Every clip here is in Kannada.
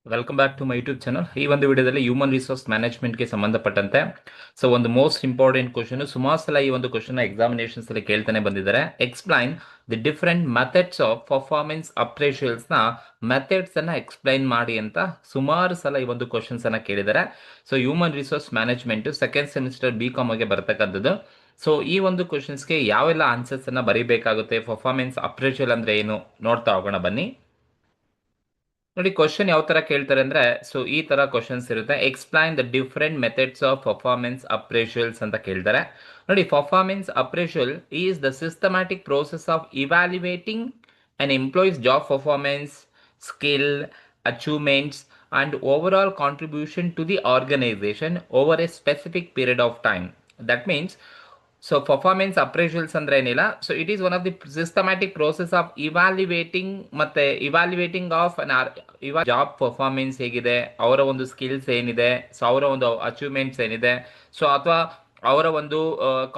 Welcome back to my YouTube channel. ಈ ಒಂದು ವಿಡಿಯೋದಲ್ಲಿ ಹ್ಯೂಮನ್ ರಿಸೋರ್ಸ್ ಮ್ಯಾನೇಜ್ಮೆಂಟ್ಗೆ ಸಂಬಂಧಪಟ್ಟಂತೆ ಒಂದು ಮೋಸ್ಟ್ ಇಂಪಾರ್ಟೆಂಟ್ ಕ್ವಶನ್, ಸುಮಾರು ಸಲ ಈ ಒಂದು ಕ್ವಶನ್ ಎಕ್ಸಾಮಿನೇಷನ್ಸ್ ಅಲ್ಲಿ ಕೇಳ್ತಾನೆ ಬಂದಿದ್ದಾರೆ. Explain the different methods of performance appraisals ನ ಮೆಥಡ್ಸ್ ಅನ್ನ ಎಕ್ಸ್ಪ್ಲೈನ್ ಮಾಡಿ ಅಂತ ಸುಮಾರು ಸಲ ಈ ಒಂದು ಕ್ವಶನ್ಸ್ ಅನ್ನ ಕೇಳಿದ್ದಾರೆ. Human resource management second semester BCom ಗೆ ಬರತಕ್ಕಂಥದ್ದು. ಈ ಒಂದು ಕ್ವಶನ್ಸ್ಗೆ ಯಾವೆಲ್ಲ ಆನ್ಸರ್ಸ್ ಅನ್ನ ಬರೀಬೇಕಾಗುತ್ತೆ, ಪರ್ಫಾರ್ಮೆನ್ಸ್ ಅಪ್ರೇಷಲ್ ಅಂದ್ರೆ ಏನು ನೋಡ್ತಾ ಹೋಗೋಣ ಬನ್ನಿ. ನೋಡಿ, ಕ್ವಶನ್ ಯಾವ ತರ ಕೇಳ್ತಾರೆ ಅಂದ್ರೆ, ಈ ತರ ಕ್ವಶನ್ಸ್ ಇರುತ್ತೆ. Explain the different methods of performance appraisals ಅಂತ ಕೇಳ್ತಾರೆ. ನೋಡಿ, performance appraisal is the systematic process of evaluating an employee's job performance, skill, achievements, and overall contribution to the organization over a specific period of time. That means, performance appraisals ಅಂದ್ರೆ ಏನಿಲ್ಲ. It is one of the systematic process of evaluating of job performance ಹೇಗಿದೆ, ಅವರ ಒಂದು ಸ್ಕಿಲ್ಸ್ ಏನಿದೆ, ಅವರ ಒಂದು ಅಚೀವ್ಮೆಂಟ್ಸ್ ಏನಿದೆ, ಅಥವಾ ಅವರ ಒಂದು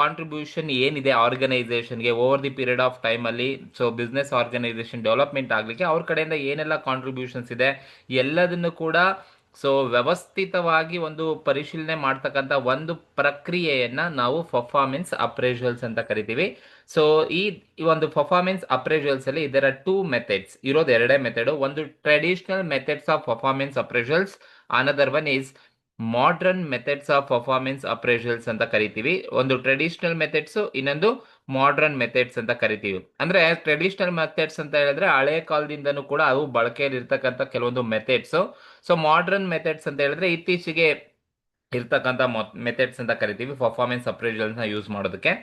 ಕಾಂಟ್ರಿಬ್ಯೂಷನ್ ಏನಿದೆ ಆರ್ಗನೈಸೇಷನ್ಗೆ over the period of time ಅಲ್ಲಿ. ಬಿಸ್ನೆಸ್ ಆರ್ಗನೈಸೇಷನ್ ಡೆವಲಪ್ಮೆಂಟ್ ಆಗಲಿಕ್ಕೆ ಅವ್ರ ಕಡೆಯಿಂದ ಏನೆಲ್ಲ ಕಾಂಟ್ರಿಬ್ಯೂಷನ್ಸ್ ಇದೆ ಎಲ್ಲದನ್ನು ಕೂಡ ವ್ಯವಸ್ಥಿತವಾಗಿ ಒಂದು ಪರಿಶೀಲನೆ ಮಾಡ್ತಕ್ಕಂಥ ಒಂದು ಪ್ರಕ್ರಿಯೆಯನ್ನ ನಾವು ಪರ್ಫಾರ್ಮೆನ್ಸ್ ಅಪ್ರೇಷಲ್ಸ್ ಅಂತ ಕರಿತೀವಿ. ಸೊ ಈ ಒಂದು ಪರ್ಫಾರ್ಮೆನ್ಸ್ ಅಪ್ರೇಷಲ್ಸ್ ಅಲ್ಲಿ ಇದರ ಟೂ ಮೆಥಡ್ಸ್ ಇರೋದು, ಎರಡೇ ಮೆಥಡ್. ಒಂದು traditional methods of performance appraisals, another one is modern methods of performance appraisals ಅಂತ ಕರಿತೀವಿ. ಒಂದು ಟ್ರೆಡಿಷನಲ್ ಮೆಥಡ್ಸ್, ಇನ್ನೊಂದು ಮಾಡರ್ನ್ ಮೆಥಡ್ಸ್ ಅಂತ ಕರಿತೀವಿ. ಅಂದ್ರೆ ಟ್ರೆಡಿಷನಲ್ ಮೆಥಡ್ಸ್ ಅಂತ ಹೇಳಿದ್ರೆ ಹಳೆ ಕಾಲದಿಂದನೂ ಕೂಡ ಅವು ಬಳಕೆಯಲ್ಲಿ ಇರ್ತಕ್ಕಂಥ ಕೆಲವೊಂದು ಮೆಥಡ್ಸ್. ಮಾಡರ್ನ್ ಮೆಥಡ್ಸ್ ಅಂತ ಹೇಳಿದ್ರೆ ಇತ್ತೀಚೆಗೆ ಇರ್ತಕ್ಕಂಥ ಮೆಥಡ್ಸ್ ಅಂತ ಕರಿತೀವಿ ಪರ್ಫಾರ್ಮೆನ್ಸ್ ಅಪ್ರೇಷಲ್ಸ್ ನ ಯೂಸ್ ಮಾಡೋದಕ್ಕೆ.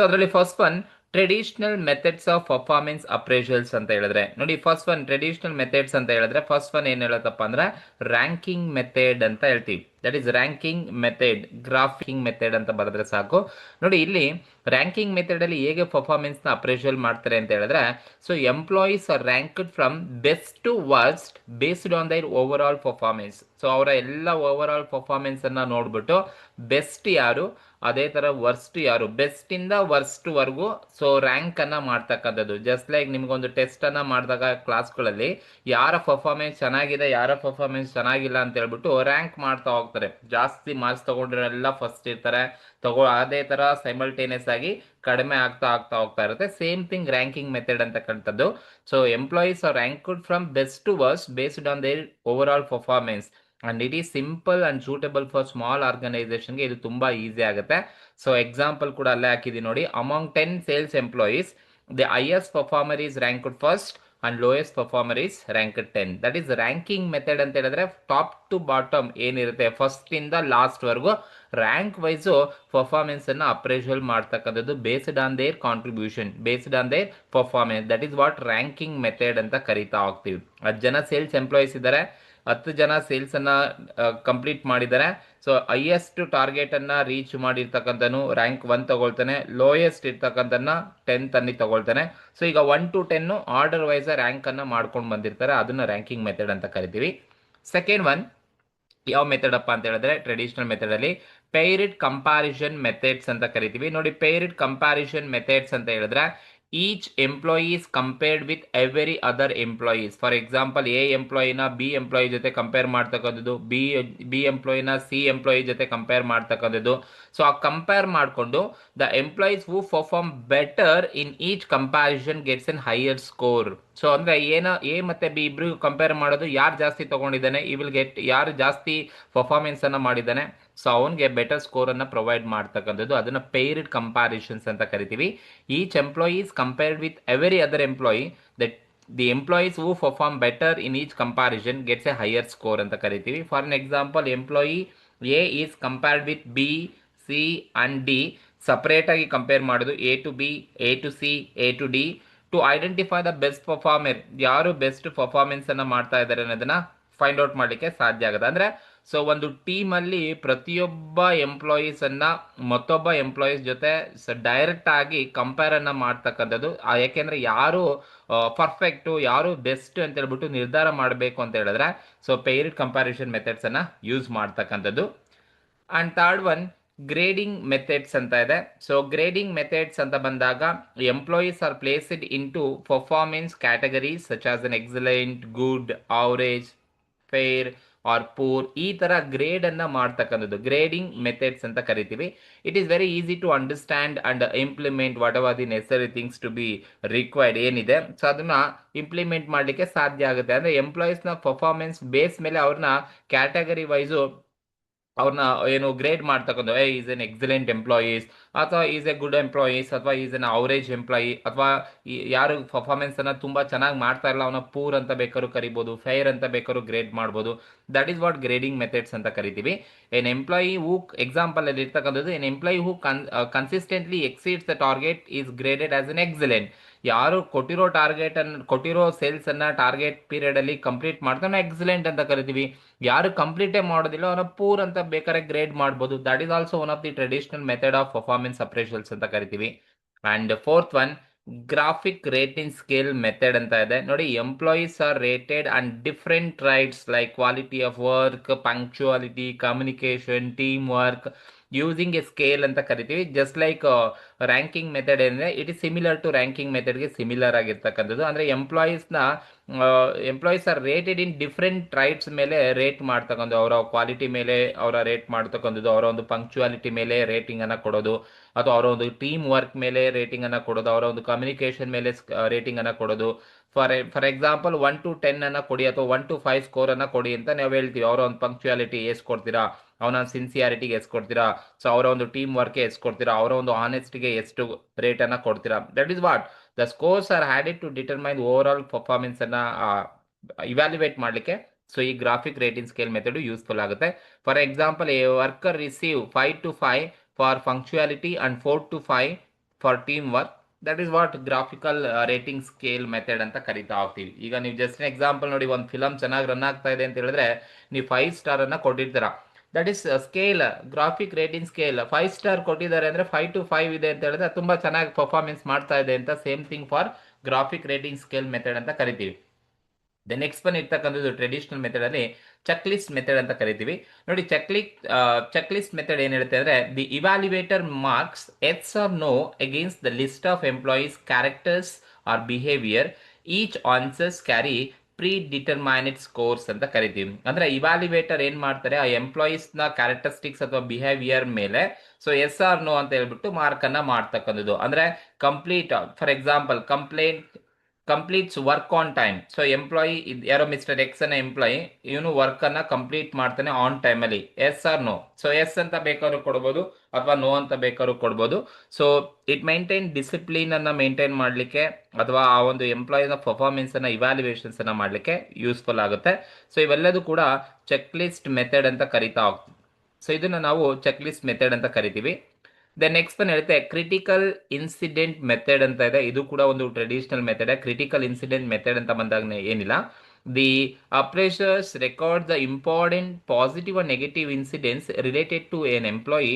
ಅದರಲ್ಲಿ first one traditional methods of performance appraisals ಅಂತ ಹೇಳಿದ್ರೆ, ನೋಡಿ, ಫಸ್ಟ್ ಒನ್ ಟ್ರೆಡಿಷನಲ್ ಮೆಥಡ್ಸ್ ಅಂತ ಹೇಳಿದ್ರೆ ಫಸ್ಟ್ ಒನ್ ಏನ್ ಹೇಳತ್ತಪ್ಪ ಅಂದ್ರೆ ರ್ಯಾಂಕಿಂಗ್ ಮೆಥಡ್ ಅಂತ ಹೇಳ್ತೀವಿ. That is ranking method, graphing method ಅಂತ ಬರೆದ್ರೆ ಸಾಕು. ನೋಡಿ, ಇಲ್ಲಿ ರ್ಯಾಂಕಿಂಗ್ ಮೆಥಡ್ ಅಲ್ಲಿ ಹೇಗೆ ಪರ್ಫಾರ್ಮೆನ್ಸ್ ನ ಅಪ್ರೇಷಲ್ ಮಾಡ್ತಾರೆ ಅಂತ ಹೇಳಿದ್ರೆ, employees are ranked from best to worst based on their overall performance. ಅವರ ಎಲ್ಲ ಓವರ್ ಆಲ್ ಪರ್ಫಾರ್ಮೆನ್ಸ್ ಅನ್ನ ನೋಡ್ಬಿಟ್ಟು ಬೆಸ್ಟ್ ಯಾರು, ಅದೇ ತರ ವರ್ಸ್ಟ್ ಯಾರು, ಬೆಸ್ಟ್ ಇಂದ ವರ್ಸ್ಟ್ ವರ್ಗೂ ರ್ಯಾಂಕ್ ಅನ್ನ ಮಾಡ್ತಕ್ಕಂಥದ್ದು. ಜಸ್ಟ್ ಲೈಕ್ ನಿಮ್ಗೊಂದು ಟೆಸ್ಟ್ ಅನ್ನ ಮಾಡಿದಾಗ ಕ್ಲಾಸ್ಗಳಲ್ಲಿ ಯಾರ ಪರ್ಫಾರ್ಮೆನ್ಸ್ ಚೆನ್ನಾಗಿದೆ, ಯಾರ ಪರ್ಫಾರ್ಮೆನ್ಸ್ ಚೆನ್ನಾಗಿಲ್ಲ ಅಂತ ಹೇಳ್ಬಿಟ್ಟು ರ್ಯಾಂಕ್ ಮಾಡ್ತಾ ಹೋಗ್ತಾರೆ. ಜಾಸ್ತಿ ಮಾರ್ಕ್ಸ್ ತಗೊಂಡ್ರೆಲ್ಲ ಫಸ್ಟ್ ಇರ್ತಾರೆ, ಅದೇ ತರ ಸೈಮಲ್ಟೇನಿಯಸ್ ಆಗಿ ಕಡಿಮೆ ಆಗ್ತಾ ಆಗ್ತಾ ಹೋಗ್ತಾ ಇರುತ್ತೆ. ಸೇಮ್ ಥಿಂಗ್ ರ್ಯಾಂಕಿಂಗ್ ಮೆಥಡ್ ಅಂತಕ್ಕಂಥದ್ದು. Employees are ranked from best to worst based on their overall performance and it is simple and suitable for small ಆರ್ಗನೈಸೇಷನ್ಗೆ ಇದು ತುಂಬಾ ಈಸಿ ಆಗುತ್ತೆ. ಎಕ್ಸಾಂಪಲ್ ಕೂಡ ಅಲ್ಲೇ ಹಾಕಿದೀನಿ ನೋಡಿ. Among 10 sales employees, the highest performer is ranked first and lowest performer is ranked 10. That is ranking method ಅಂತ ಹೇಳಿದ್ರೆ ಟಾಪ್ ಟು ಬಾಟಮ್ ಏನಿರುತ್ತೆ, ಫಸ್ಟ್ ಇಂದ ಲಾಸ್ಟ್ ವರೆಗೂ ರ್ಯಾಂಕ್ ವೈಸ್ ಪರ್ಫಾರ್ಮೆನ್ಸ್ ಅನ್ನ ಅಪ್ರೇಷಲ್ ಮಾಡ್ತಕ್ಕಂಥದ್ದು based on there contribution, based on there performance. That is what ranking method ಅಂತ ಕರಿತಾ ಹೋಗ್ತೀವಿ. 10 ಜನ ಸೇಲ್ಸ್ ಎಂಪ್ಲಾಯೀಸ್ ಇದ್ದಾರೆ, 10 ಜನ ಸೇಲ್ಸ್ ಅನ್ನ ಕಂಪ್ಲೀಟ್ ಮಾಡಿದ್ದಾರೆ. ಹೈಯೆಸ್ಟ್ ಟಾರ್ಗೆಟ್ ಅನ್ನ ರೀಚ್ ಮಾಡಿರ್ತಕ್ಕಂಥನು ರ್ಯಾಂಕ್ 1 ತಗೊಳ್ತಾನೆ, ಲೋಯೆಸ್ಟ್ ಇರ್ತಕ್ಕಂಥನ್ನ 10th ಅಲ್ಲಿ ತಗೊಳ್ತಾನೆ. ಈಗ 1 to 10 ಆರ್ಡರ್ ವೈಸ್ ರ್ಯಾಂಕ್ ಅನ್ನ ಮಾಡ್ಕೊಂಡು ಬಂದಿರ್ತಾರೆ, ಅದನ್ನ ರ್ಯಾಂಕಿಂಗ್ ಮೆಥಡ್ ಅಂತ ಕರಿತೀವಿ. ಸೆಕೆಂಡ್ ಒನ್ ಯಾವ ಮೆಥಡ್ ಅಪ್ಪ ಅಂತ ಹೇಳಿದ್ರೆ ಟ್ರೆಡಿಷನಲ್ ಮೆಥಡ್ ಅಲ್ಲಿ ಪೇರಿಡ್ ಕಂಪ್ಯಾರಿಸನ್ ಮೆಥಡ್ಸ್ ಅಂತ ಕರಿತೀವಿ. ನೋಡಿ, ಪೇರಿಡ್ ಕಂಪ್ಯಾರಿಸನ್ ಮೆಥಡ್ಸ್ ಅಂತ ಹೇಳಿದ್ರೆ each employees compared with every other employees. For example, A ಎಂಪ್ಲಾಯಿನ ಬಿ ಎಂಪ್ಲಾಯಿ ಜೊತೆ ಕಂಪೇರ್ ಮಾಡ್ತಕ್ಕಂಥದ್ದು, ಬಿ ಎಂಪ್ಲಾಯಿನ ಸಿ ಎಂಪ್ಲಾಯಿ ಜೊತೆ ಕಂಪೇರ್ ಮಾಡ್ತಕ್ಕಂಥದ್ದು. ಆ ಕಂಪೇರ್ ಮಾಡಿಕೊಂಡು the employees who perform better in each comparison gets an higher score. ಅಂದ್ರೆ ಎ ಮತ್ತೆ ಬಿ ಇಬ್ರಿಗೂ ಕಂಪೇರ್ ಮಾಡೋದು, ಯಾರು ಜಾಸ್ತಿ ತಗೊಂಡಿದ್ದಾನೆ ಈ ವಿಲ್ ಗೆಟ್, ಯಾರು ಜಾಸ್ತಿ ಪರ್ಫಾರ್ಮೆನ್ಸ್ ಅನ್ನ ಮಾಡಿದ್ದಾನೆ ಅವನ್ಗೆ ಬೆಟರ್ ಸ್ಕೋರ್ ಅನ್ನ ಪ್ರೊವೈಡ್ ಮಾಡ್ತಕ್ಕಂಥದ್ದು, ಅದನ್ನ ಪೇರಿಡ್ ಕಂಪ್ಯಾರಿಸನ್ಸ್ ಅಂತ ಕರಿತೀವಿ. Each employee is compared with every other employee, that the employees who perform better in each comparison gets a higher score ಅಂತ ಕರಿತೀವಿ. For an example, employee A is compared with B, C and D, separate ಆಗಿ ಕಂಪೇರ್ ಮಾಡೋದು A to B, A to C, A to D, to identify the best performer, ಯಾರು ಬೆಸ್ಟ್ ಪರ್ಫಾರ್ಮೆನ್ಸ್ ಅನ್ನ ಮಾಡ್ತಾ ಇದ್ದಾರೆ ಅನ್ನೋದನ್ನ ಫೈಂಡ್ ಔಟ್ ಮಾಡಲಿಕ್ಕೆ ಸಾಧ್ಯ ಆಗುತ್ತೆ. ಅಂದ್ರೆ ಒಂದು ಟೀಮ್ ಅಲ್ಲಿ ಪ್ರತಿಯೊಬ್ಬ ಎಂಪ್ಲಾಯೀಸ್ ಅನ್ನ ಮತ್ತೊಬ್ಬ ಎಂಪ್ಲಾಯೀಸ್ ಜೊತೆ ಡೈರೆಕ್ಟ್ ಆಗಿ ಕಂಪೇರ್ ಅನ್ನ ಮಾಡ್ತಕ್ಕಂಥದ್ದು. ಯಾಕೆಂದ್ರೆ ಯಾರು ಪರ್ಫೆಕ್ಟ್, ಯಾರು ಬೆಸ್ಟ್ ಅಂತ ಹೇಳ್ಬಿಟ್ಟು ನಿರ್ಧಾರ ಮಾಡಬೇಕು ಅಂತ ಹೇಳಿದ್ರೆ ಪೇರಿಡ್ ಕಂಪ್ಯಾರಿಸನ್ ಮೆಥಡ್ಸ್ ಅನ್ನ ಯೂಸ್ ಮಾಡ್ತಕ್ಕಂಥದ್ದು. And third one grading methods ಅಂತ ಇದೆ. ಗ್ರೇಡಿಂಗ್ ಮೆಥಡ್ಸ್ ಅಂತ ಬಂದಾಗ employees are placed into performance categories such as an excellent, good, average, fair or poor, ಈ ತರ ಗ್ರೇಡ್ ಅನ್ನ ಮಾಡ್ತಕ್ಕಂಥದ್ದು ಗ್ರೇಡಿಂಗ್ ಮೆಥಡ್ಸ್ ಅಂತ ಕರಿತೀವಿ. It is very easy to understand and implement whatever the necessary things to be required ಏನಿದೆ, ಸೊ ಅದನ್ನ ಇಂಪ್ಲಿಮೆಂಟ್ ಮಾಡಲಿಕ್ಕೆ ಸಾಧ್ಯ ಆಗುತ್ತೆ. ಅಂದ್ರೆ ಎಂಪ್ಲಾಯೀಸ್ ನ ಪರ್ಫಾರ್ಮೆನ್ಸ್ ಬೇಸ್ ಮೇಲೆ ಅವ್ರನ್ನ ಕ್ಯಾಟಗರಿ ವೈಸು ಅವ್ರನ್ನ ಏನು ಗ್ರೇಡ್ ಮಾಡ್ತಕ್ಕಂಥ ಈಸ್ ಎನ್ ಎಕ್ಸಲೆಂಟ್ ಎಂಪ್ಲಾಯೀಸ್, ಅಥವಾ ಈಸ್ ಎ ಗುಡ್ ಎಂಪ್ಲಾಯೀಸ್, ಅಥವಾ ಈಸ್ ಎನ್ ಅವರೇಜ್ ಎಂಪ್ಲಾಯಿ, ಅಥವಾ ಯಾರು ಪರ್ಫಾರ್ಮೆನ್ಸ್ ಅನ್ನ ತುಂಬಾ ಚೆನ್ನಾಗಿ ಮಾಡ್ತಾ ಇಲ್ಲ ಅವನ ಪೂರ್ ಅಂತ ಬೇಕಾದ್ರೂ ಕರಿಬಹುದು, ಫೇರ್ ಅಂತ ಬೇಕಾದ್ರೂ ಗ್ರೇಡ್ ಮಾಡ್ಬೋದು. That is what grading methods ಅಂತ ಕರಿತೀವಿ. ಎನ್ ಎಂಪ್ಲಾಯಿ ಹೂ ಎಕ್ಸಾಂಪಲ್ ಅಲ್ಲಿ ಇರ್ತಕ್ಕಂಥದ್ದು an employee who consistently exceeds the target is graded as N excellent. ಯಾರು ಕೊಟ್ಟಿರೋ ಟಾರ್ಗೆಟ್ ಅನ್ನು ಕೊಟ್ಟಿರೋ ಸೇಲ್ಸ್ ಅನ್ನ ಟಾರ್ಗೆಟ್ ಪೀರಿಯಡ್ ಅಲ್ಲಿ ಕಂಪ್ಲೀಟ್ ಮಾಡ್ತಾನೆ ಎಕ್ಸಲೆಂಟ್ ಅಂತ ಕರಿತೀವಿ. ಯಾರು ಕಂಪ್ಲೀಟೇ ಮಾಡೋದಿಲ್ಲ ಅವನ ಪೂರ್ ಅಂತ ಬೇಕಾದ್ರೆ ಗ್ರೇಡ್ ಮಾಡ್ಬೋದು. That is also one of the traditional method of performance appraisals ಅಂತ ಕರಿತೀವಿ. And fourth one graphic rating scale method ಅಂತ ಇದೆ ನೋಡಿ. Employees are rated and different rights like quality of work, punctuality, communication, team work using a scale ಅಂತ ಕರಿತೀವಿ. ಜಸ್ಟ್ ಲೈಕ್ ರ್ಯಾಂಕಿಂಗ್ ಮೆಥಡ್ ಏನಿದೆ it is similar to ranking ಮೆಥಡ್ಗೆ ಸಿಮಿಲರ್ ಆಗಿರ್ತಕ್ಕಂಥದ್ದು. ಅಂದ್ರೆ employees are rated in different rights ಮೇಲೆ ರೇಟ್ ಮಾಡ್ತಕ್ಕಂಥದ್ದು, ಅವರ ಕ್ವಾಲಿಟಿ ಮೇಲೆ ಅವರ ರೇಟ್ ಮಾಡ್ತಕ್ಕಂಥದ್ದು, ಅವರ ಒಂದು ಪಂಕ್ಚುಯಾಲಿಟಿ ಮೇಲೆ ರೇಟಿಂಗ್ ಅನ್ನ ಕೊಡೋದು, ಅಥವಾ ಅವರ ಒಂದು ಟೀಮ್ ವರ್ಕ್ ಮೇಲೆ ರೇಟಿಂಗ್ ಅನ್ನ ಕೊಡೋದು, ಅವರ ಒಂದು ಕಮ್ಯುನಿಕೇಶನ್ ಮೇಲೆ ರೇಟಿಂಗ್ ಅನ್ನ ಕೊಡೋದು. ಫಾರ್ ಎಕ್ಸಾಂಪಲ್ 1 to 10 ಅನ್ನ ಕೊಡಿ ಅಥವಾ 1 to 5 ಸ್ಕೋರ್ ಅನ್ನ ಕೊಡಿ ಅಂತ ನಾವು ಹೇಳ್ತೀವಿ. ಅವರ ಒಂದು ಪಂಕ್ಚುಯಾಲಿಟಿ ಎಷ್ಟು ಕೊಡ್ತೀರಾ, ಅವನ ಸಿನ್ಸಿಯಾರಿಟಿಗೆ ಎಷ್ಟು ಕೊಡ್ತೀರಾ, ಸೊ ಅವರ ಒಂದು ಟೀಮ್ ವರ್ಕ್ಗೆ ಎಷ್ಟು ಕೊಡ್ತೀರಾ, ಅವರ ಒಂದು ಆನೆಸ್ಟಿಗೆ ಎಷ್ಟು ರೇಟ್ ಅನ್ನ ಕೊಡ್ತೀರಾ. That is what the scores are added to determine overall performance ಅನ್ನ ಇವ್ಯಾಲ್ಯುವೇಟ್ ಮಾಡಲಿಕ್ಕೆ. ಸೊ ಈ graphic rating scale method useful ಆಗುತ್ತೆ. For example a worker receive 5 to 5 for punctuality and 4 to 5 for team work. That is what graphical rating scale method ಅಂತ ಕರಿತಾ ಹೋಗ್ತೀವಿ. ಈಗ ನೀವು ಜಸ್ಟ್ ಎಕ್ಸಾಂಪಲ್ ನೋಡಿ, ಒಂದು ಫಿಲಮ್ ಚೆನ್ನಾಗಿ ರನ್ ಆಗ್ತಾ ಇದೆ ಅಂತ ಹೇಳಿದ್ರೆ ನೀವು 5 ಸ್ಟಾರ್ ಅನ್ನ ಕೊಟ್ಟಿರ್ತೀರಾ. That is scale, graphic rating scale. 5 star ಕೊಟ್ಟಿದ್ದಾರೆ ಅಂದ್ರೆ 5 to 5 ಇದೆ ಅಂತ ಹೇಳಿದ್ರೆ ತುಂಬಾ ಚೆನ್ನಾಗಿ ಪರ್ಫಾರ್ಮೆನ್ಸ್ ಮಾಡ್ತಾ ಇದೆ ಅಂತ. Same thing for graphic rating scale method ಅಂತ ಕರಿತೀವಿ. ದ ನೆಕ್ಸ್ಟ್ ಒನ್ ಇರ್ತಕ್ಕಂಥದ್ದು ಟ್ರೆಡಿಷನಲ್ ಮೆಥಡ್ ಅಲ್ಲಿ ಚೆಕ್ ಲಿಸ್ಟ್ ಮೆಥಡ್ ಅಂತ ಕರಿತೀವಿ ನೋಡಿ. ಚೆಕ್ ಲಿಸ್ಟ್ ಮೆಥಡ್ ಏನ್ ಹೇಳುತ್ತೆ ಅಂದ್ರೆ the evaluator marks yes or no against the list of employees characters or behaviour. Each answers carry predetermined scores ಅಂತ ಕರಿತೀವಿ. ಅಂದ್ರೆ ಇವ್ಯಾಲ್ಯುವೇಟರ್ ಏನ್ ಮಾಡ್ತಾರೆ, ಆ ಎಂಪ್ಲಾಯೀಸ್ ನ ಕ್ಯಾರೆಕ್ಟರಿಸ್ಟಿಕ್ಸ್ ಅಥವಾ ಬಿಹೇವಿಯರ್ ಮೇಲೆ ಸೊ ಎಸ್ ಆರ್ ನೋ ಅಂತ ಹೇಳ್ಬಿಟ್ಟು ಮಾರ್ಕ್ ಅನ್ನ ಮಾಡ್ತಕ್ಕಂಥದ್ದು. ಅಂದ್ರೆ complete, for example completes work on time. So employee ಯಾರೋ ಮಿಸ್ಟರ್ ಎಕ್ಸ್ ಅನ್ನ ಎಂಪ್ಲಾಯಿ, ಇವನು ವರ್ಕ್ ಅನ್ನ ಕಂಪ್ಲೀಟ್ ಮಾಡ್ತಾನೆ ಆನ್ ಟೈಮ್ ಅಲ್ಲಿ, yes or no. So yes ಅಂತ ಬೇಕಾದ್ರೂ ಕೊಡ್ಬೋದು ಅಥವಾ ನೋ ಅಂತ ಬೇಕಾದ್ರೂ ಕೊಡ್ಬೋದು. ಸೊ ಇಟ್ ಮೈಂಟೈನ್ ಡಿಸಿಪ್ಲಿನ್ ಅನ್ನ ಮೇಂಟೈನ್ ಮಾಡಲಿಕ್ಕೆ ಅಥವಾ ಆ ಒಂದು ಎಂಪ್ಲಾಯಿನ ಪರ್ಫಾರ್ಮೆನ್ಸ್ ಅನ್ನ ಇವ್ಯಾಲ್ಯುಯೇಷನ್ಸ್ ಅನ್ನ ಮಾಡಲಿಕ್ಕೆ ಯೂಸ್ಫುಲ್ ಆಗುತ್ತೆ. ಸೊ ಇವೆಲ್ಲದೂ ಕೂಡ ಚೆಕ್ ಲಿಸ್ಟ್ ಮೆಥಡ್ ಅಂತ ಕರಿತಾ ಹೋಗ್ತೀವಿ. ಸೊ ಇದನ್ನ ನಾವು ಚೆಕ್ ಲಿಸ್ಟ್ ಮೆಥಡ್ ಅಂತ ಕರಿತೀವಿ. ದ ನೆಕ್ಸ್ಟ್ ಒನ್ ಹೇಳುತ್ತೆ ಕ್ರಿಟಿಕಲ್ ಇನ್ಸಿಡೆಂಟ್ ಮೆಥಡ್ ಅಂತ ಇದೆ. ಇದು ಕೂಡ ಒಂದು traditional method. Critical incident method ಅಂತ ಬಂದಾಗ ಏನಿಲ್ಲ, the appraisers record the important positive and negative incidents related to an employee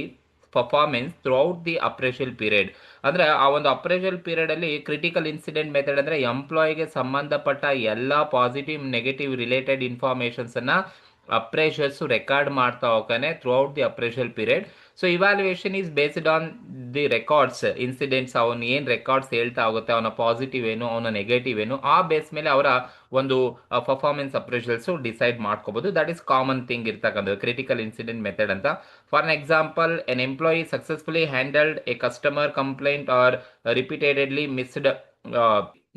performance throughout the appraisal period. ಅಂದ್ರೆ ಆ ಒಂದು ಅಪ್ರೇಷಲ್ ಪೀರಿಯಡ್ ಅಲ್ಲಿ ಕ್ರಿಟಿಕಲ್ ಇನ್ಸಿಡೆಂಟ್ ಮೆಥಡ್ ಅಂದ್ರೆ ಎಂಪ್ಲಾಯಿಗೆ ಸಂಬಂಧಪಟ್ಟ ಎಲ್ಲಾ ಪಾಸಿಟಿವ್ ನೆಗೆಟಿವ್ ರಿಲೇಟೆಡ್ ಇನ್ಫಾರ್ಮೇಶನ್ಸ್ ಅನ್ನ ಅಪ್ರೇಷರ್ಸ್ ರೆಕಾರ್ಡ್ ಮಾಡ್ತಾ ಹೋಗ್ತಾನೆ throughout the appraisal period. So evaluation is based on the records, incidents, ಅವನು ಏನ್ ರೆಕಾರ್ಡ್ಸ್ ಹೇಳ್ತಾ ಹೋಗುತ್ತೆ, ಅವನ ಪಾಸಿಟಿವ್ ಏನು, ಅವನ ನೆಗೆಟಿವ್ ಏನು, ಆ ಬೇಸ್ ಮೇಲೆ ಅವರ ಒಂದು ಪರ್ಫಾರ್ಮೆನ್ಸ್ ಅಪ್ರೇಷಲ್ಸ್ ಡಿಸೈಡ್ ಮಾಡ್ಕೋಬಹುದು. ದಟ್ ಈಸ್ ಕಾಮನ್ ಥಿಂಗ್ ಇರ್ತಕ್ಕಂಥದ್ದು ಕ್ರಿಟಿಕಲ್ ಇನ್ಸಿಡೆಂಟ್ ಮೆಥಡ್ ಅಂತ. For an example, an employee successfully handled a customer complaint or repeatedly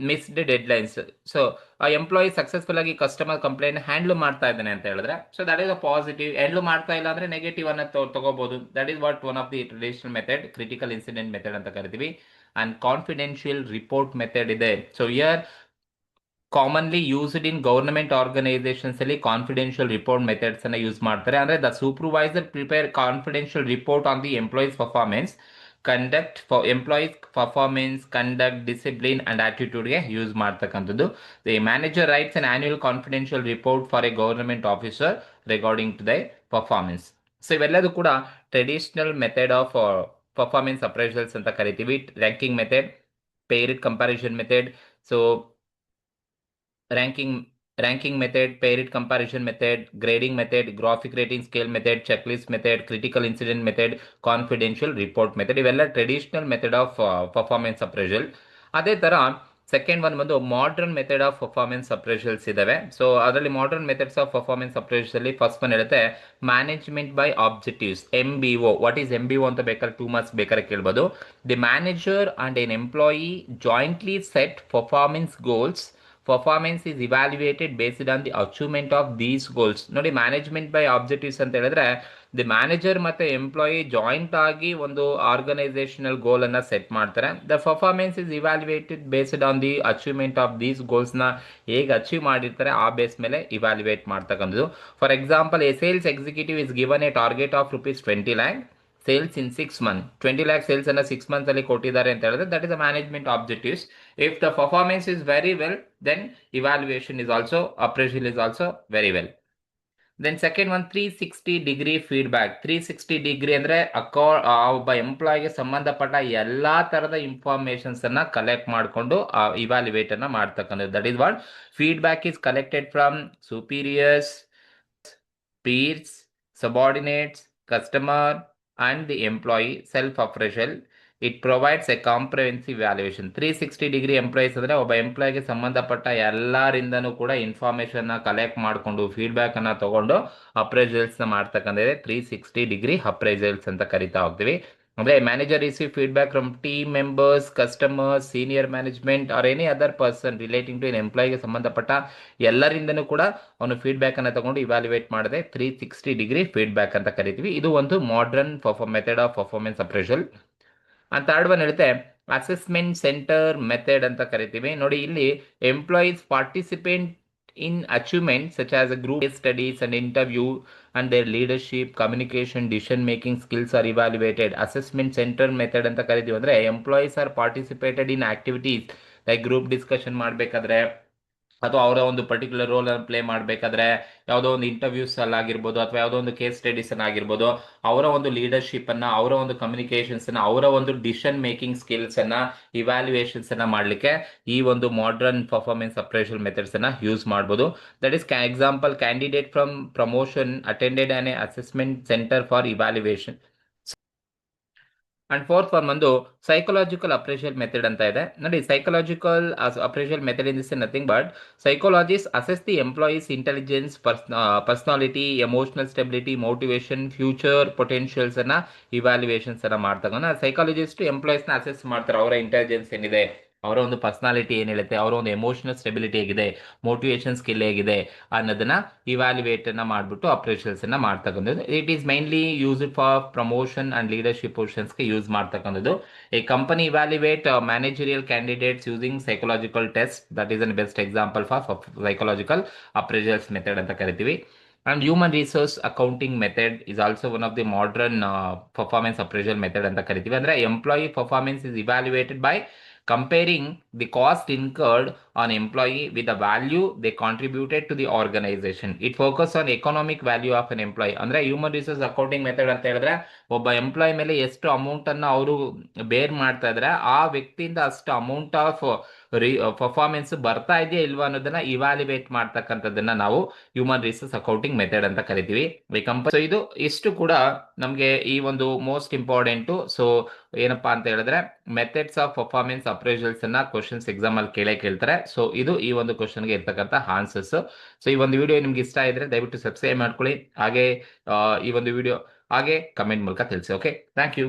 missed deadlines. So ಆ ಎಂಪ್ಲಾಯಿ ಸಕ್ಸಸ್ಫುಲ್ ಆಗಿ ಕಸ್ಟಮರ್ ಕಂಪ್ಲೇಂಟ್ ಹ್ಯಾಂಡಲ್ ಮಾಡ್ತಾ ಇದ್ದಾನೆ ಅಂತ ಹೇಳಿದ್ರೆ, so that is a positive. Handle ಮಾಡ್ತಾ ಇಲ್ಲ ಅಂದ್ರೆ ನೆಗೆಟಿವ್ ಅನ್ನ ತಗೋಬಹುದು. That is what one of the traditional method, critical incident method ಅಂತ ಕರಿತೀವಿ. ಅಂಡ್ ಕಾನ್ಫಿಡೆನ್ಷಿಯಲ್ ರಿಪೋರ್ಟ್ ಮೆಥಡ್ ಇದೆ. So here commonly used in government organisations ಅಲ್ಲಿ ಕಾನ್ಫಿಡೆನ್ಷಿಯಲ್ ರಿಪೋರ್ಟ್ ಮೆಥಡ್ಸ್ ಅನ್ನ ಯೂಸ್ ಮಾಡ್ತಾರೆ. ಅಂದ್ರೆ the supervisor prepare confidential report on the employees performance, conduct for employees performance, conduct, discipline and ಆಟಿಟ್ಯೂಡ್ಗೆ ಯೂಸ್ ಮಾಡ್ತಕ್ಕಂಥದ್ದು. The manager writes an annual confidential report for a government officer regarding to the performance. So ಇವೆಲ್ಲದೂ ಕೂಡ traditional method of performance appraisals ಅಂತ ಕರಿತೀವಿ. Ranking method, paired comparison method, so ranking method, paired comparison method, grading method, graphic rating scale method, checklist method, critical incident method, confidential report method. ಇವೆಲ್ಲ traditional method of performance appraisal. ಅದೇ ತರ ಸೆಕೆಂಡ್ ಒನ್ ಬಂದು modern method of performance appraisals ಇದಾವೆ. ಸೊ ಅದರಲ್ಲಿ modern methods of performance appraisal ಅಲ್ಲಿ ಫಸ್ಟ್ ಒನ್ ಹೇಳುತ್ತೆ management by objectives, MBO. What is MBO ಅಂತ ಬೇಕಾದ್ರೆ 2 ಮಾರ್ಕ್ಸ್ ಬೇಕಾದ್ರೆ ಕೇಳ್ಬೋದು. The manager and an employee jointly set performance goals. Performance is evaluated based on the achievement of these goals. ನೋಡಿ, ಮ್ಯಾನೇಜ್ಮೆಂಟ್ ಬೈ ಆಬ್ಜೆಕ್ಟಿವ್ಸ್ ಅಂತ ಹೇಳಿದ್ರೆ ದಿ ಮ್ಯಾನೇಜರ್ ಮತ್ತೆ ಎಂಪ್ಲಾಯಿ ಜಾಯಿಂಟ್ ಆಗಿ ಒಂದು ಆರ್ಗನೈಸೇಷನಲ್ ಗೋಲ್ ಅನ್ನ ಸೆಟ್ ಮಾಡ್ತಾರೆ. The performance is evaluated based on the achievement of these goals ನ ಹೇಗೆ ಅಚೀವ್ ಮಾಡಿರ್ತಾರೆ ಆ ಬೇಸ್ ಮೇಲೆ ಇವ್ಯಾಲ್ಯುಯೇಟ್ ಮಾಡ್ತಕ್ಕಂಥದ್ದು. For example, a sales executive is given a target of ₹20 lakh sales in 6 months. 20 lakh sales ಅನ್ನ 6 months ಅಲ್ಲಿ ಕೊಟ್ಟಿದ್ದಾರೆ ಅಂತ ಹೇಳಿದ್ರೆ that is a management objectives. If the performance is very well, then evaluation is also, appraisal is also very well. Then second one 360 feedback. 360 ಅಂದ್ರೆ ಒಬ್ಬ ಎಂಪ್ಲಾಯ್ಗೆ ಸಂಬಂಧಪಟ್ಟ ಎಲ್ಲಾ ತರದ ಇನ್ಫಾರ್ಮೇಶನ್ಸ್ ಅನ್ನ ಕಲೆಕ್ಟ್ ಮಾಡಿಕೊಂಡು ಇವ್ಯಾಲ್ಯುಯೇಟ್ ಅನ್ನ ಮಾಡ್ತಕ್ಕಂಥದ್ದು. That is what feedback is collected from superiors, pears, subordinates, customer, and the employee self-appraisal. It provides a comprehensive evaluation. 360 employees ಅಂದರೆ ಒಬ್ಬ ಎಂಪ್ಲಾಯ್ಗೆ ಸಂಬಂಧಪಟ್ಟ ಎಲ್ಲರಿಂದನೂ ಕೂಡ ಇನ್ಫಾರ್ಮೇಷನ್ನ ಕಲೆಕ್ಟ್ ಮಾಡಿಕೊಂಡು ಫೀಡ್ಬ್ಯಾಕ್ ಅನ್ನ ತಗೊಂಡು ಅಪ್ರೈಸಲ್ಸ್ನ ಮಾಡ್ತಕ್ಕಂಥದ್ದೇ 360 ಅಪ್ರೈಸಲ್ಸ್ ಅಂತ ಕರಿತಾ ಹೋಗ್ತೀವಿ. ಅಂದರೆ manager receive feedback from team members, customers, senior management or any other person relating to an ಎಂಪ್ಲಾಯ್ಗೆ ಸಂಬಂಧಪಟ್ಟ ಎಲ್ಲರಿಂದನೂ ಕೂಡ ಅವನು ಫೀಡ್ಬ್ಯಾಕ್ ಅನ್ನು ತಗೊಂಡು ಇವ್ಯಾಲ್ಯುಯೇಟ್ ಮಾಡದೆ 360 ಫೀಡ್ಬ್ಯಾಕ್ ಅಂತ ಕರಿತೀವಿ. ಇದು ಒಂದು ಮಾಡರ್ನ್ ಮೆಥಡ್ ಆಫ್ ಪರ್ಫಾರ್ಮೆನ್ಸ್ ಅಪ್ರೇಷಲ್. ಅಂತ ಥರ್ಡ್ ಒನ್ ಹೇಳುತ್ತೆ ಅಸೆಸ್ಮೆಂಟ್ ಸೆಂಟರ್ ಮೆಥಡ್ ಅಂತ ಕರಿತೀವಿ. ನೋಡಿ, ಇಲ್ಲಿ employees participate in achievements such as a group studies and interview, and their leadership, communication, decision making skills are evaluated. Assessment center method ಅಂತ ಕರಿತೀವಿ. ಅಂದ್ರೆ employees R participated in activities like group discussion ಮಾಡಬೇಕಾದ್ರೆ ಅಥವಾ ಅವರ ಒಂದು ಪರ್ಟಿಕ್ಯುಲರ್ ರೋಲ್ ಅನ್ನು ಪ್ಲೇ ಮಾಡಬೇಕಾದ್ರೆ, ಯಾವುದೋ ಒಂದು ಇಂಟರ್ವ್ಯೂಸ್ ಅಲ್ಲಿ ಆಗಿರ್ಬೋದು ಅಥವಾ ಯಾವುದೋ ಒಂದು ಕೇಸ್ ಸ್ಟಡೀಸ್ ಅನ್ನ ಆಗಿರ್ಬೋದು, ಅವರ ಒಂದು ಲೀಡರ್ಶಿಪ್ ಅನ್ನ, ಅವರ ಒಂದು ಕಮ್ಯುನಿಕೇಶನ್ಸ್ ಅನ್ನ, ಅವರ ಒಂದು ಡಿಸಿಷನ್ ಮೇಕಿಂಗ್ ಸ್ಕಿಲ್ಸ್ ಅನ್ನ, ಇವ್ಯಾಲ್ಯುಯೇಷನ್ಸ್ ಅನ್ನ ಮಾಡಲಿಕ್ಕೆ ಈ ಒಂದು ಮಾಡರ್ನ್ ಪರ್ಫಾರ್ಮೆನ್ಸ್ ಅಪ್ರೇಷಲ್ ಮೆಥಡ್ಸ್ ಅನ್ನ ಯೂಸ್ ಮಾಡಬಹುದು. That is example, candidate from promotion attended on a assessment centre for evaluation. And fourth one ಬಂದು ಸೈಕಲಾಜಿಕಲ್ ಅಪ್ರೇಷಲ್ ಮೆಥಡ್ ಅಂತ ಇದೆ. ನೋಡಿ, psychological appraisal method in this nothing but psychologist assess the employees intelligence, personality, emotional stability, motivation, future potentials ಅನ್ನ ಇವ್ಯಾಲ್ಯುಯೇಷನ್ಸ್ ಅನ್ನ ಮಾಡ್ತಾಗ ಸೈಕಾಲಜಿಸ್ಟ್ ಎಂಪ್ಲಾಯೀಸ್ ನ ಅಸೆಸ್ ಮಾಡ್ತಾರೆ. ಅವರ ಇಂಟೆಲಿಜೆನ್ಸ್ ಏನಿದೆ, ಅವರ ಒಂದು ಪರ್ಸನಾಲಿಟಿ ಏನ್ ಹೇಳುತ್ತೆ, ಅವರ ಒಂದು ಎಮೋಷನಲ್ ಸ್ಟೆಬಿಲಿಟಿ ಹೇಗಿದೆ, ಮೋಟಿವೇಶನ್ ಸ್ಕಿಲ್ ಹೇಗಿದೆ ಅನ್ನೋದನ್ನ ಇವ್ಯಾಲ್ಯುಯೇಟ್ ಅನ್ನ ಮಾಡ್ಬಿಟ್ಟು ಅಪ್ರೇಷನ್ಸ್ ಅನ್ನ ಮಾಡ್ತಕ್ಕಂಥದ್ದು. It is mainly used for promotion and leadership positions ಗೆ ಯೂಸ್ ಮಾಡ್ತಕ್ಕಂಥದ್ದು. A company evaluate managerial candidates using psychological test. That is an best example for psychological appraisals method ಅಂತ ಕರಿತೀವಿ. And human resource accounting method is also one of the modern performance appraisal method ಅಂತ ಕರಿತೀವಿ. ಅಂದ್ರೆ employee performance is evaluated by comparing the cost incurred on employee with the value they contributed to the organization. It focus on economic value of an employee. ಅಂದ್ರೆ ಹ್ಯೂಮನ್ ರಿಸೋರ್ಸ್ ಅಕೌಂಟಿಂಗ್ ಮೆಥಡ್ ಅಂತ ಹೇಳಿದ್ರೆ ಒಬ್ಬ ಎಂಪ್ಲಾಯ್ ಮೇಲೆ ಎಷ್ಟು ಅಮೌಂಟ್ ಅನ್ನ ಅವರು ಬೇರ್ ಮಾಡ್ತಾ ಇದ್ರೆ ಆ ವ್ಯಕ್ತಿಯಿಂದ ಅಷ್ಟು ಅಮೌಂಟ್ ಆಫ್ ಪರ್ಫಾರ್ಮೆನ್ಸ್ ಬರ್ತಾ ಇದೆಯಾ ಇಲ್ವಾ ಅನ್ನೋದನ್ನ ಇವ್ಯಾಲ್ಯುಯೇಟ್ ಮಾಡ್ತಕ್ಕಂಥದ್ದನ್ನ ನಾವು ಹ್ಯೂಮನ್ ರಿಸೋರ್ಸ್ ಅಕೌಂಟಿಂಗ್ ಮೆಥಡ್ ಅಂತ ಕರಿತೀವಿ. ಸೊ ಇದು ಇಷ್ಟು ಕೂಡ ನಮಗೆ ಈ ಒಂದು ಮೋಸ್ಟ್ ಇಂಪಾರ್ಟೆಂಟ್. ಸೊ ಏನಪ್ಪಾ ಅಂತ ಹೇಳಿದ್ರೆ ಮೆಥಡ್ಸ್ ಆಫ್ ಪರ್ಫಾರ್ಮೆನ್ಸ್ ಅಪ್ರೇಷಲ್ಸ್ ಅನ್ನ ಕ್ವಶನ್ಸ್ ಎಕ್ಸಾಮ್ ಅಲ್ಲಿ ಕೇಳ್ತಾರೆ. ಸೊ ಇದು ಈ ಒಂದು ಕ್ವಶನ್ ಗೆ ಇರ್ತಕ್ಕಂಥ ಆನ್ಸರ್ಸ್. ಸೊ ಈ ಒಂದು ವಿಡಿಯೋ ನಿಮ್ಗೆ ಇಷ್ಟ ಇದ್ರೆ ದಯವಿಟ್ಟು ಸಬ್ಸ್ಕ್ರೈಬ್ ಮಾಡ್ಕೊಳ್ಳಿ. ಹಾಗೆ ಈ ಒಂದು ವಿಡಿಯೋ ಹಾಗೆ ಕಮೆಂಟ್ ಮೂಲಕ ತಿಳಿಸಿ. Okay, thank you.